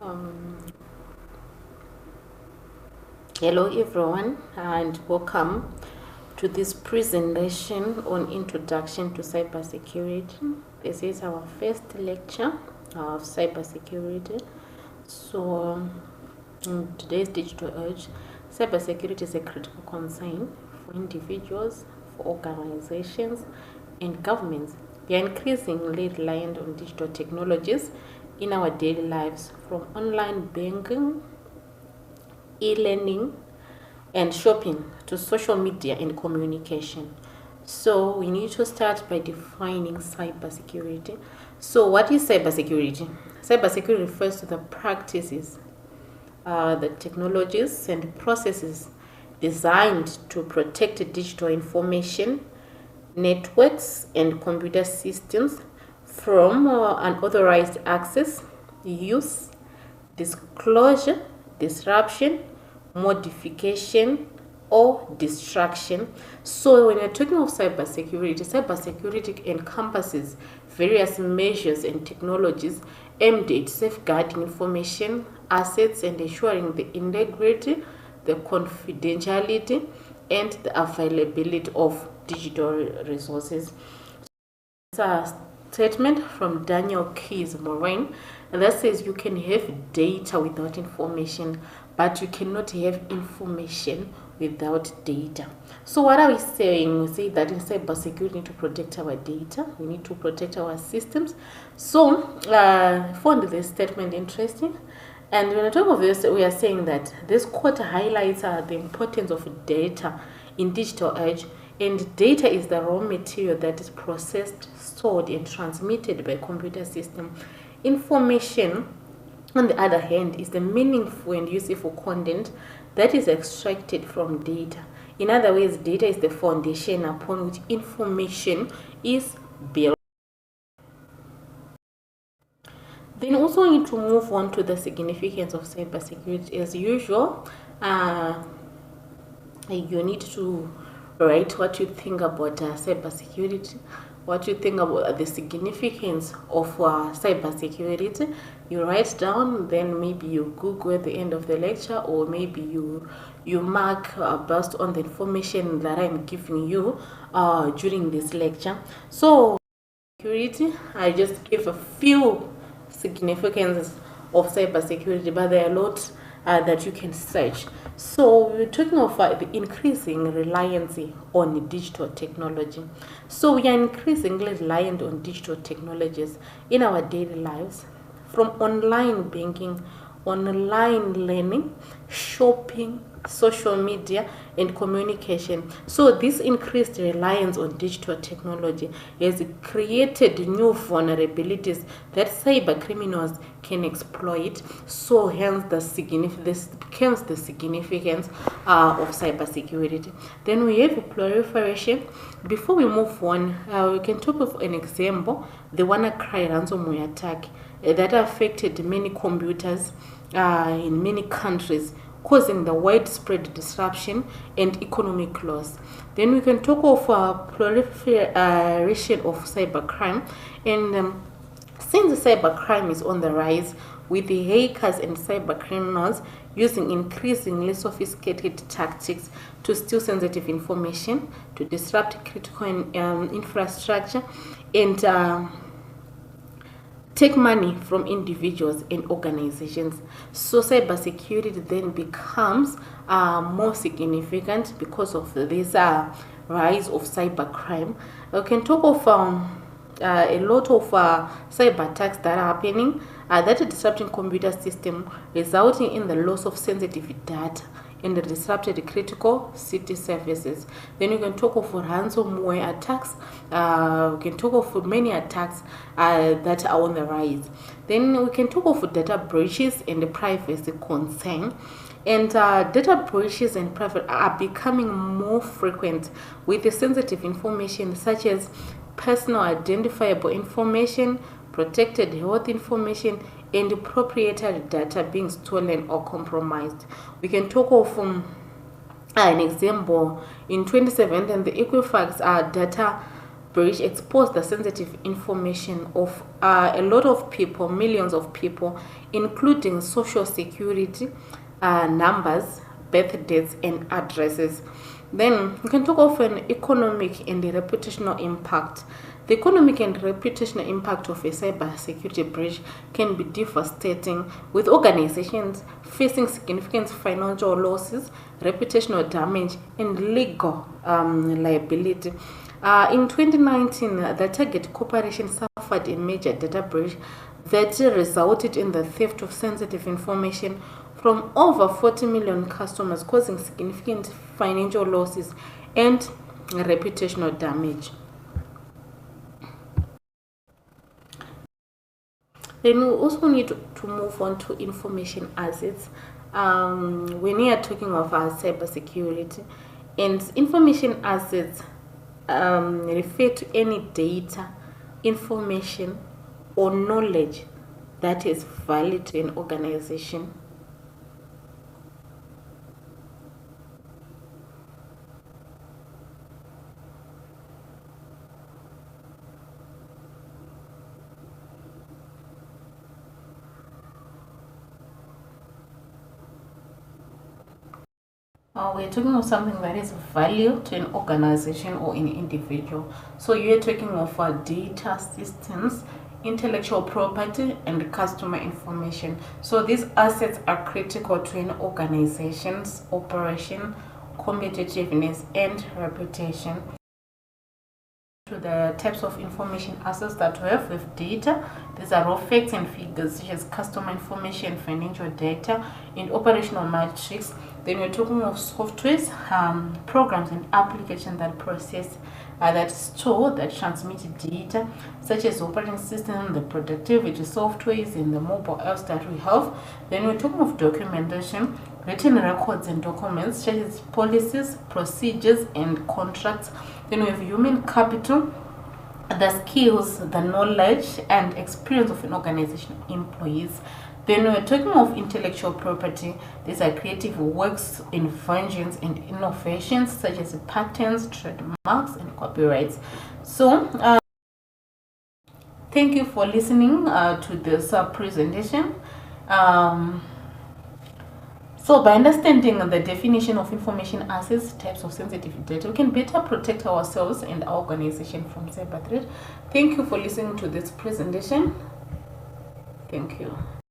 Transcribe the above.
Um, Hello everyone and welcome to this presentation on introduction to cybersecurity. This is our first lecture of cybersecurity. So in today's digital age, cybersecurity is a critical concern for individuals, for organizations and governments. We are increasingly reliant on digital technologies in our daily lives, from online banking, e-learning and shopping to social media and communication. So we need to start by defining cybersecurity. So what is cybersecurity? Cybersecurity refers to the practices, the technologies and processes designed to protect digital information, networks and computer systems from unauthorized access, use, disclosure, disruption, modification, or destruction. So when you're talking of cybersecurity encompasses various measures and technologies aimed at safeguarding information, assets, and ensuring the integrity, the confidentiality, and the availability of digital resources. It's a statement from Daniel Keys Moraine that says you can have data without information, but you cannot have information without data. So what are we saying? We say that in cybersecurity we need to protect our data, we need to protect our systems. So I found this statement interesting. And when I talk of this, we are saying that this quote highlights the importance of data in digital age. And data is the raw material that is processed, stored, and transmitted by computer system. Information, on the other hand, is the meaningful and useful content that is extracted from data. In other words, data is the foundation upon which information is built. Then also need to move on to the significance of cybersecurity. As usual, you need to write what you think about cybersecurity, what you think about the significance of cybersecurity. You write down, then maybe you Google at the end of the lecture, or maybe you mark based on the information that I'm giving you during this lecture. So security, I just give a few significances of cybersecurity, but there are a lot that you can search. So we're talking of the increasing reliance on digital technology. So we are increasingly reliant on digital technologies in our daily lives, from online banking, online learning, shopping, social media, and communication. So this increased reliance on digital technology has created new vulnerabilities that cyber criminals can exploit. So hence this becomes the significance of cybersecurity. Then we have a proliferation. Before we move on, we can talk of an example, the WannaCry ransomware attack that affected many computers in many countries, causing the widespread disruption and economic loss. Then we can talk of proliferation of cybercrime. And since cybercrime is on the rise, with the hackers and cybercriminals using increasingly sophisticated tactics to steal sensitive information, to disrupt critical infrastructure, and take money from individuals and organizations. So cybersecurity then becomes more significant because of this rise of cybercrime. We can talk of a lot of cyber attacks that are happening that are disrupting computer system, resulting in the loss of sensitive data and the disrupted critical city services. Then you can talk of ransomware attacks. We can talk of many attacks that are on the rise. Then we can talk of data breaches and the privacy concern. And data breaches and private are becoming more frequent with the sensitive information such as personal identifiable information, protected health information, and proprietary data being stolen or compromised. We can talk of an example in 2017, the Equifax data breach exposed the sensitive information of a lot of people, millions of people, including social security numbers, birth dates, and addresses. Then we can talk of an economic and the reputational impact. The economic and reputational impact of a cybersecurity breach can be devastating, with organizations facing significant financial losses, reputational damage, and legal liability. In 2019, the Target Corporation suffered a major data breach that resulted in the theft of sensitive information from over 40 million customers, causing significant financial losses and reputational damage. Then we also need to move on to information assets. When we are talking of our cybersecurity, and information assets refer to any data, information, or knowledge that is valid to an organization. We're talking of something that is value to an organization or an individual. So you're talking of data systems, intellectual property, and customer information. So these assets are critical to an organization's operation, competitiveness, and reputation. To the types of information assets that we have with data, these are raw facts and figures such as customer information, financial data, and operational metrics. Then we're talking of softwares, programs, and applications that process, that store, that transmit data, such as operating system, the productivity softwares, and the mobile apps that we have. Then we're talking of documentation, written records and documents, such as policies, procedures, and contracts. Then we have human capital, the skills, the knowledge, and experience of an organization employees. Then we're talking of intellectual property. These are creative works, inventions, and innovations such as patents, trademarks, and copyrights. So, thank you for listening to this presentation. So by understanding the definition of information assets, types of sensitive data, we can better protect ourselves and our organization from cyber threat. Thank you for listening to this presentation. Thank you.